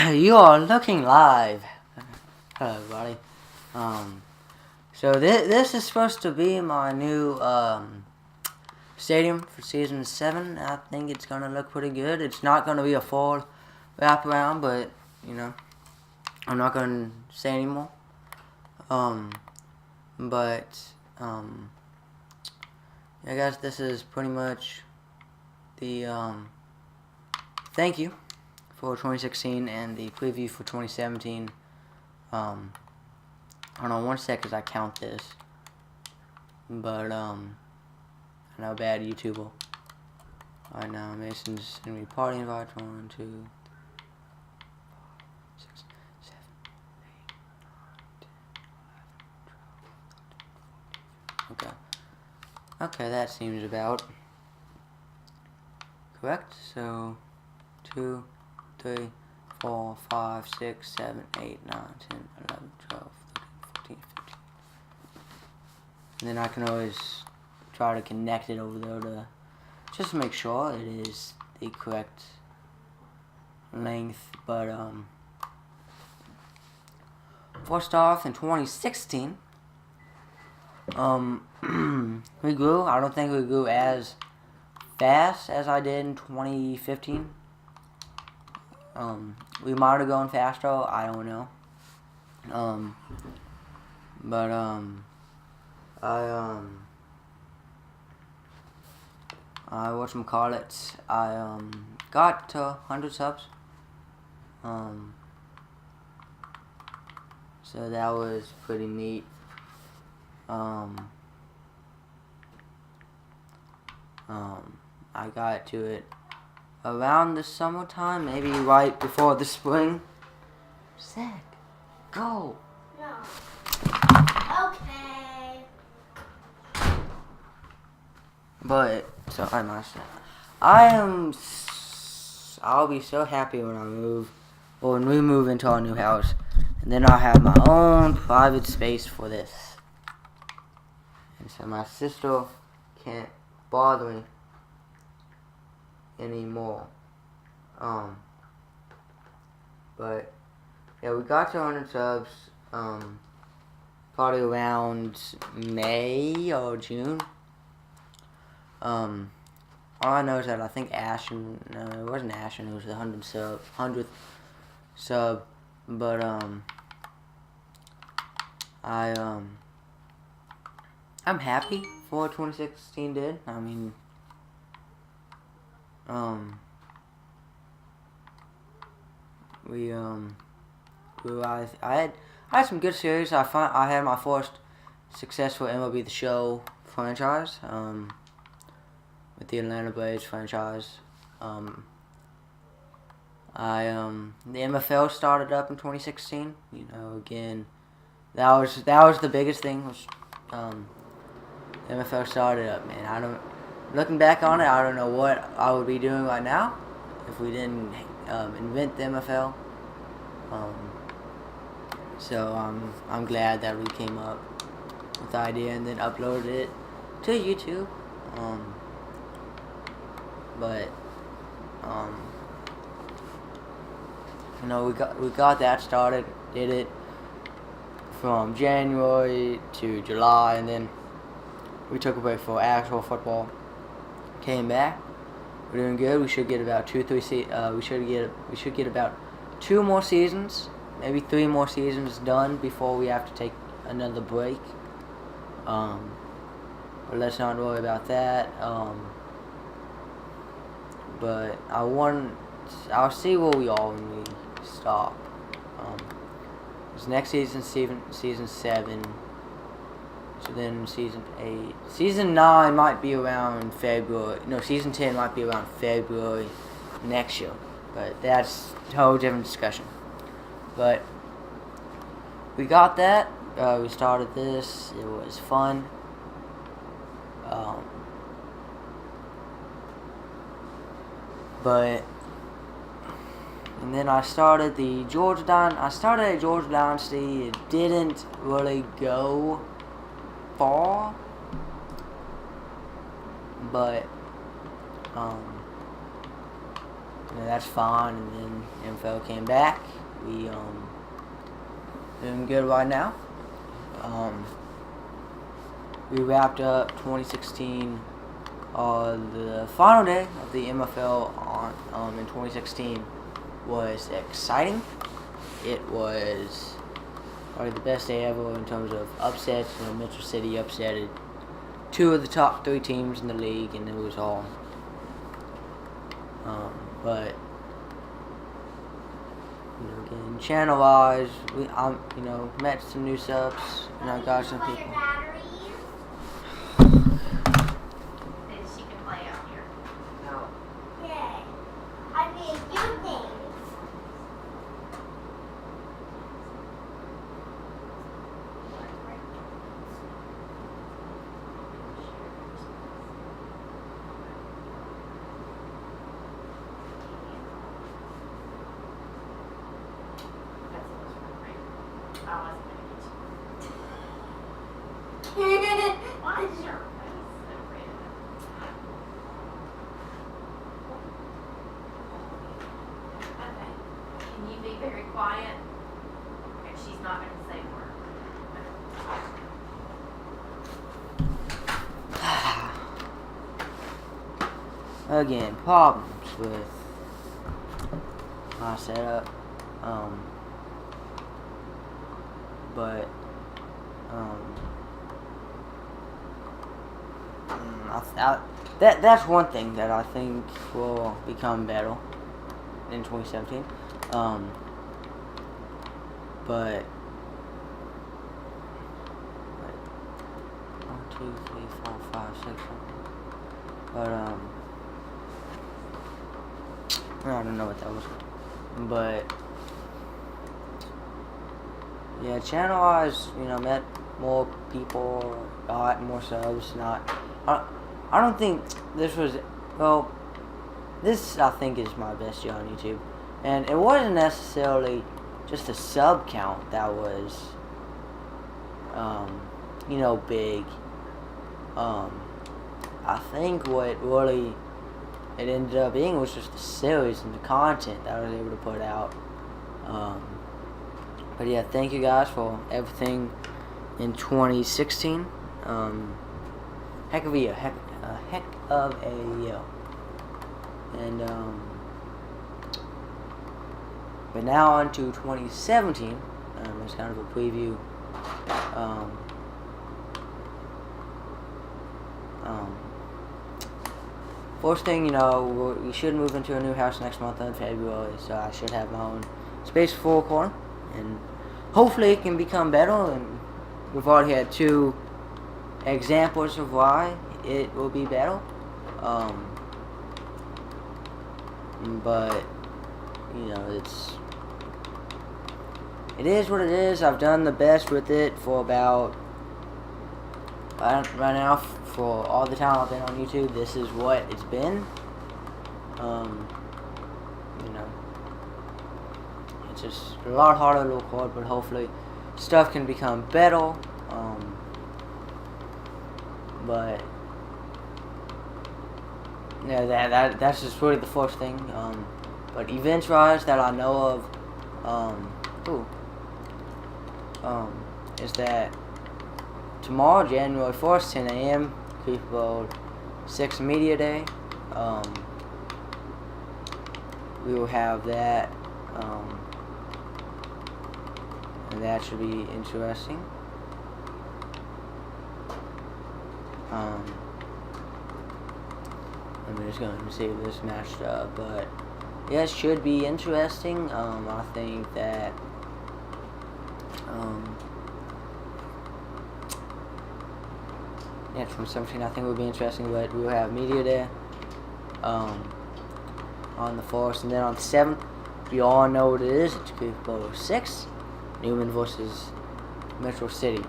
You are looking live. Hello, everybody. So this is supposed to be my new stadium for season 7. I think it's gonna look pretty good. It's not gonna be a full wraparound, but you know, I'm not gonna say anymore. Yeah, guys, this is pretty much the thank you for 2016 and the preview for 2017. Hold on one sec as I count this. But I know bad YouTuber. Alright, now Mason's gonna be party invites. 1, 2, 3, 4, 6, 7, 8, 9, 10, 11, 12, 13, 14, 15. Okay, that seems about correct. So 2, 3, 4, 5, 6, 7, 8, 9, 10, 11, 12, 13, 14, 15. And then I can always try to connect it over there to just make sure it is the correct length. But first off, in 2016, we grew. I don't think we grew as fast as I did in 2015. We might have gone faster, I don't know. I whatchamacallit, I got to 100 subs. So that was pretty neat. I got to it around the summertime, maybe right before the spring. Zach, go. No. Okay. But so I'll be so happy when I move, or when we move into our new house, and then I'll have my own private space for this, and so my sister can't bother me anymore. But yeah, we got to 100 subs probably around May or June. All I know is that I think Ashton, no, it wasn't Ashton, it was the 100th sub, but I'm happy for what 2016 did. I mean, I had some good series. I had my first successful MLB The Show franchise, with the Atlanta Braves franchise. The MFL started up in 2016. You know, again, that was the biggest thing. Was the MFL started up, man. Looking back on it, I don't know what I would be doing right now if we didn't invent the MFL. So I'm glad that we came up with the idea and then uploaded it to YouTube. You know, we got that started, did it from January to July, and then we took a break for actual football. Came back. We're doing good. We should get about we should get about 2 more seasons, maybe 3 more seasons done before we have to take another break. But let's not worry about that. But I'll see where we are when we stop. This next season 7. So then season 8. Season 9 might be around February. No, season 10 might be around February next year. But that's a whole different discussion. But we got that. We started this. It was fun. And then I started a Georgia Dynasty. It didn't really go far, but that's fine. And then NFL came back. We doing good right now. We wrapped up 2016. The final day of the MFL in 2016 was exciting. It was probably the best day ever in terms of upsets. Mitchell City upsetted 2 of the top 3 teams in the league, and it was all. But again, channel-wise, we met some new subs, and I got some people. She can play out here. No. Yeah. I mean, you think. That's the most fun, right? I wasn't gonna get you. Why is your face so red? Okay. Can you be very quiet? Okay, she's not gonna say a word. Again, problems with my setup. But that's one thing that I think will become better in 2017. But 1, 2, 3, 4, 5, 6, 7. But I don't know what that was. But yeah, channel-wise, met more people, got more subs. I don't think this was, well, this I think is my best year on YouTube. And it wasn't necessarily just the sub count that was, big. I think what really it ended up being was just the series and the content that I was able to put out. But yeah, thank you guys for everything in 2016. Heck of a year. Heck of a year. And but now on to 2017. There's kind of a preview. First thing, we should move into a new house next month in February, so I should have my own space for recording, and hopefully it can become better. And we've already had 2 examples of why it will be better. But it is what it is. I've done the best with it for about right now. For all the time I've been on YouTube, this is what it's been. It's just a lot harder to record, but hopefully stuff can become better. But yeah, that's just really the first thing. But events-wise that I know of, is that tomorrow, January 1st, 10 a.m., Creeper World 6 Media Day. We will have that, and that should be interesting. I'm just going to see this matched up, but yeah, it should be interesting. I think that yeah, 2017 I think will be interesting, but we'll have Media Day on the 4th, and then on the 7th, we all know what it is. It's Creeper World 6, Newman versus Metro City.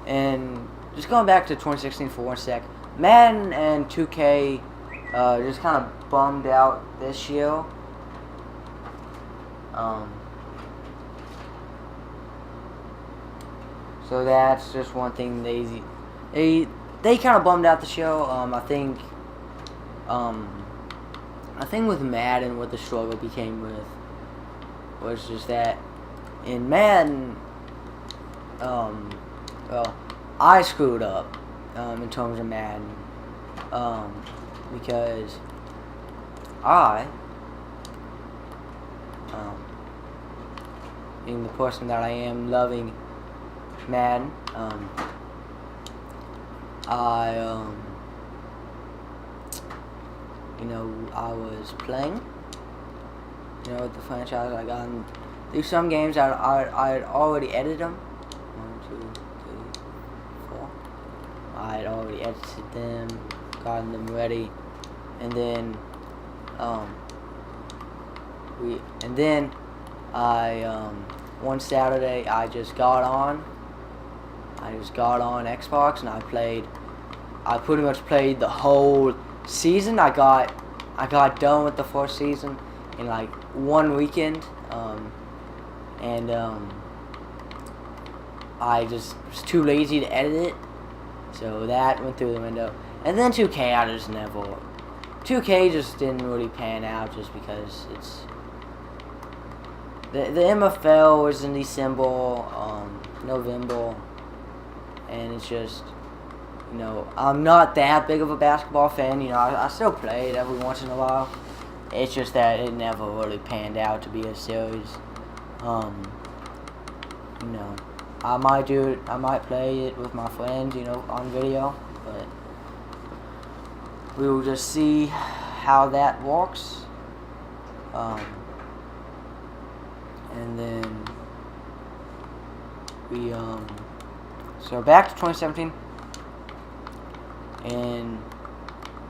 And just going back to 2016 for one sec, Madden and 2K just kind of bummed out this year. So that's just one thing they kind of bummed out the show. I think the thing with Madden, what the struggle became with, was just that in Madden, well, I screwed up in terms of Madden, because I, being the person that I am, loving Madden, I was playing, with the franchise. I got through some games. I had already edited them. 1, 2, 3, 4. I had already edited them, gotten them ready, and then one Saturday I just got on Xbox and I pretty much played the whole season. I got done with the first season in like one weekend, and I just was too lazy to edit it, so that went through the window. And then 2K just didn't really pan out, just because it's the MFL was in December, November, and it's just, I'm not that big of a basketball fan. I still play it every once in a while. It's just that it never really panned out to be a series. I might do it. I might play it with my friends, on video, but we will just see how that works. And then we so back to 2017. In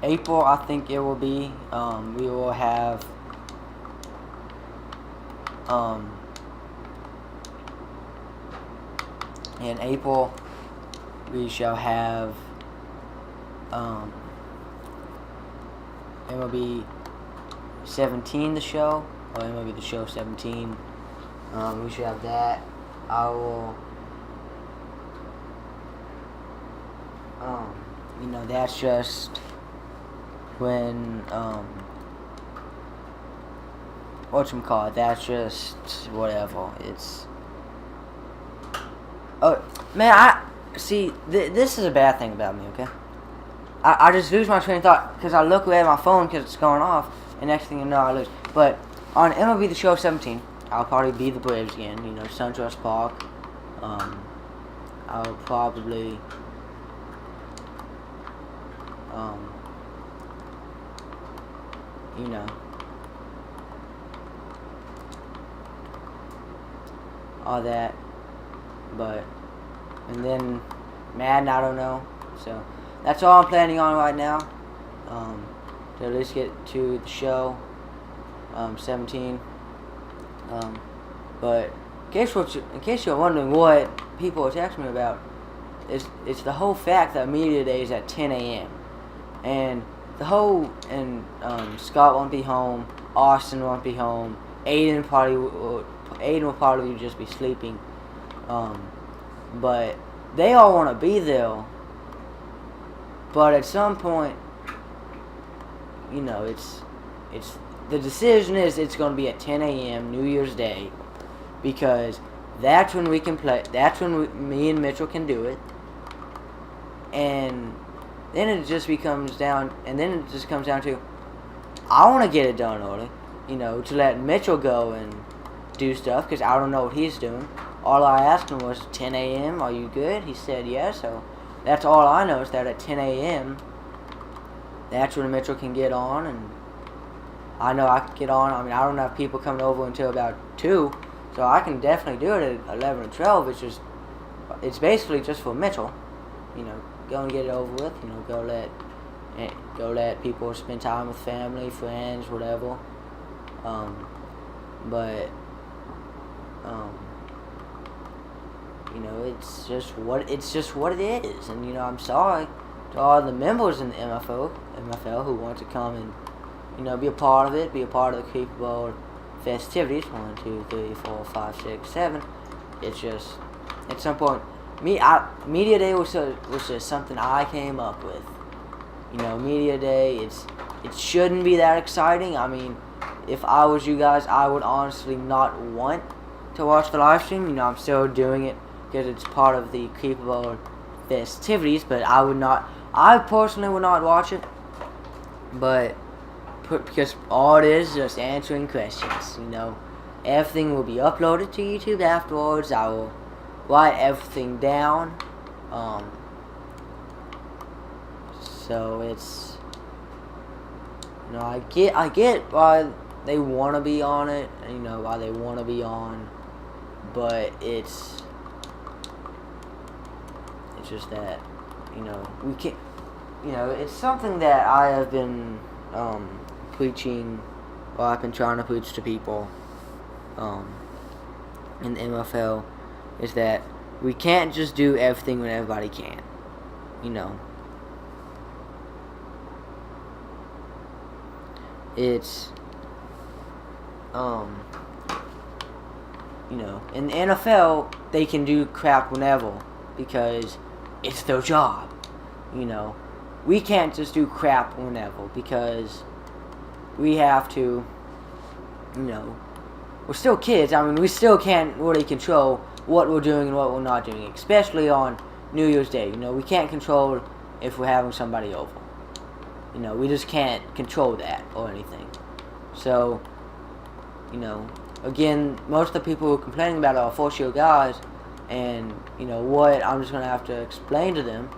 April, I think it will be, we will have in April we shall have MLB 17, the show, or MLB The Show 17. We should have that. I will, that's just when, whatchamacallit, that's just whatever. It's, oh, man, this is a bad thing about me, okay? I just lose my train of thought, because I look away at my phone because it's going off, and next thing you know, I lose. But on MLB The Show 17, I'll probably be the Braves again, SunTrust Park. I'll probably, all that. But, and then Madden, I don't know. So that's all I'm planning on right now. To at least get to the show 17. But in case you're wondering what people are texting me about, it's the whole fact that media day is at 10 a.m. and Scott won't be home, Austin won't be home, Aiden will probably just be sleeping, but they all want to be there. But at some point, it's the decision is it's going to be at 10 a.m. New Year's Day, because that's when we can play. That's when me and Mitchell can do it. And then it just comes down to, I want to get it done early, to let Mitchell go and do stuff, because I don't know what he's doing. All I asked him was 10 a.m. Are you good? He said yes. So that's all I know, is that at 10 a.m. that's when Mitchell can get on, and I know I can get on. I mean, I don't have people coming over until about 2, so I can definitely do it at 11 or 12. It's basically just for Mitchell, go and get it over with. Go let people spend time with family, friends, whatever. But it's just what it is. And I'm sorry to all the members in the MFL who want to come and be a part of it, be a part of the Creepy Bowl festivities. 1, 2, 3, 4, 5, 6, 7. It's just, at some point, Media Day was just something I came up with. media day. It shouldn't be that exciting. I mean, if I was you guys, I would honestly not want to watch the live stream. I'm still doing it because it's part of the Creepable festivities, but I personally would not watch it. But because all it is just answering questions. Everything will be uploaded to YouTube afterwards. I will write everything down. So it's, I get why they want to be on it, why they want to be on, but it's just that, we can't, it's something that I have been preaching, or I've been trying to preach to people in the MFL, is that we can't just do everything when everybody can. It's in the NFL they can do crap whenever because it's their job. We can't just do crap whenever because we have to, we're still kids. I mean, we still can't really control what we're doing and what we're not doing, especially on New Year's Day. We can't control if we're having somebody over. We just can't control that or anything. So, again, most of the people who are complaining about it are first-year guys, and, what I'm just going to have to explain to them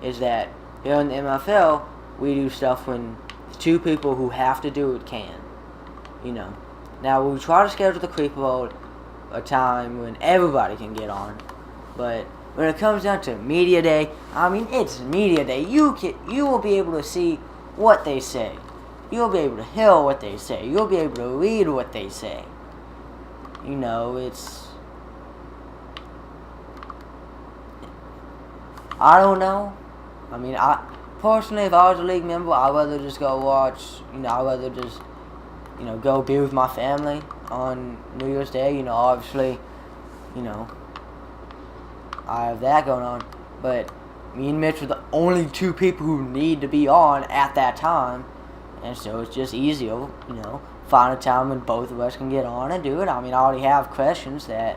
is that here in the MFL, we do stuff when the two people who have to do it can. Now, we try to schedule the Creepable a time when everybody can get on, but when it comes down to Media Day, I mean, it's Media Day. You will be able to see what they say. You'll be able to hear what they say. You'll be able to read what they say. It's... I don't know. I mean, personally, if I was a league member, I'd rather just go watch, I'd rather just, go be with my family on New Year's Day. Obviously, I have that going on. But me and Mitch are the only two people who need to be on at that time. And so it's just easier, find a time when both of us can get on and do it. I mean, I already have questions that,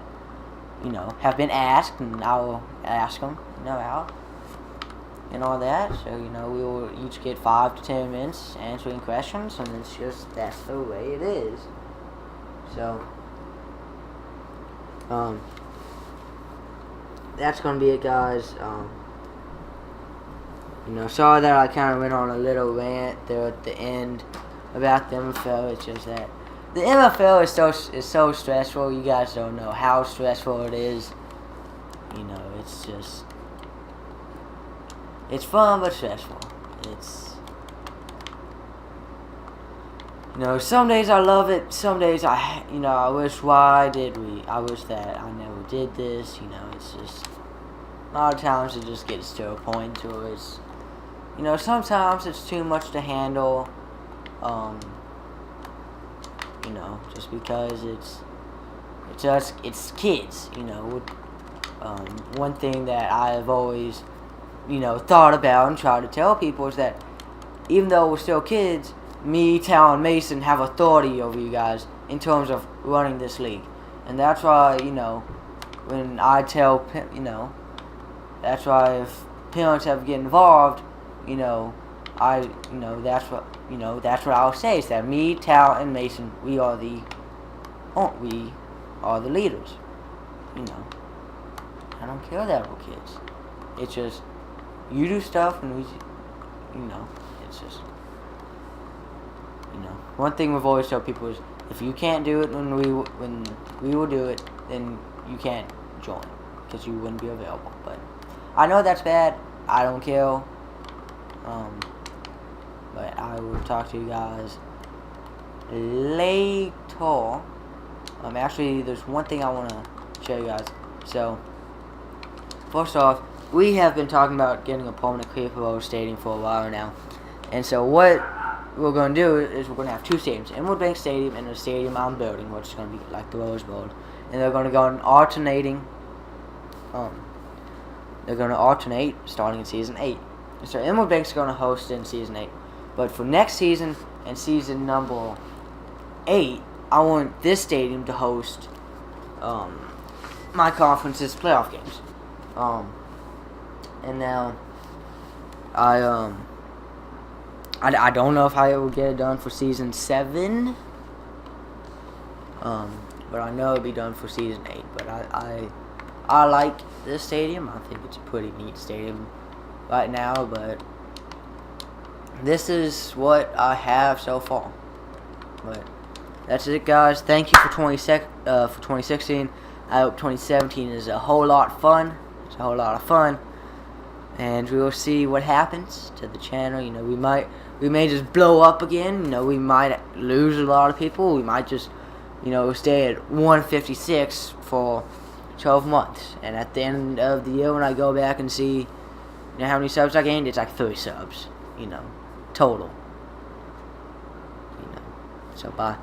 have been asked, and I will ask them, out. And all that. So, we will each get 5 to 10 minutes answering questions, and that's the way it is. So, that's going to be it, guys. Sorry that I kind of went on a little rant there at the end about the MFL. It's just that the MFL is so stressful. You guys don't know how stressful it is. It's just... It's fun, but stressful. It's... some days I love it. Some days I wish, why did we? I wish that I never did this. It's just... A lot of times it just gets to a point where it's... sometimes it's too much to handle. Just because it's kids. One thing that I have always... thought about and tried to tell people is that even though we're still kids, me, Tal, and Mason have authority over you guys in terms of running this league. And that's why, when I tell, that's why if parents have to get involved, that's what I'll say is that me, Tal, and Mason, we are the leaders. I don't care that we're kids. It's just, you do stuff and we, it's just, one thing we've always told people is, if you can't do it when we will do it, then you can't join, because you wouldn't be available. But I know that's bad. I don't care. But I will talk to you guys later. Actually, there's one thing I want to show you guys. So, first off, we have been talking about getting a permanent Creepable stadium for a while now. And so what we're going to do is we're going to have two stadiums. Emerald Bank Stadium and a stadium I'm building, which is going to be like the Rose Bowl. And they're going to go in alternating. They're going to alternate starting in Season 8. So Emerald Bank's going to host in season 8. But for next season and season number 8, I want this stadium to host my conference's playoff games. And now I don't know if I will get it done for season 7. But I know it'll be done for season 8. But I like this stadium. I think it's a pretty neat stadium right now, but this is what I have so far. But that's it, guys. Thank you for 2016. I hope 2017 is a whole lot fun. It's a whole lot of fun, and we will see what happens to the channel. You know, we may just blow up again. You know, we might lose a lot of people. We might just, you know, stay at 156 for 12 months, and at the end of the year when I go back and see, you know, how many subs I gained, it's like 30 subs, you know, total, you know. So bye.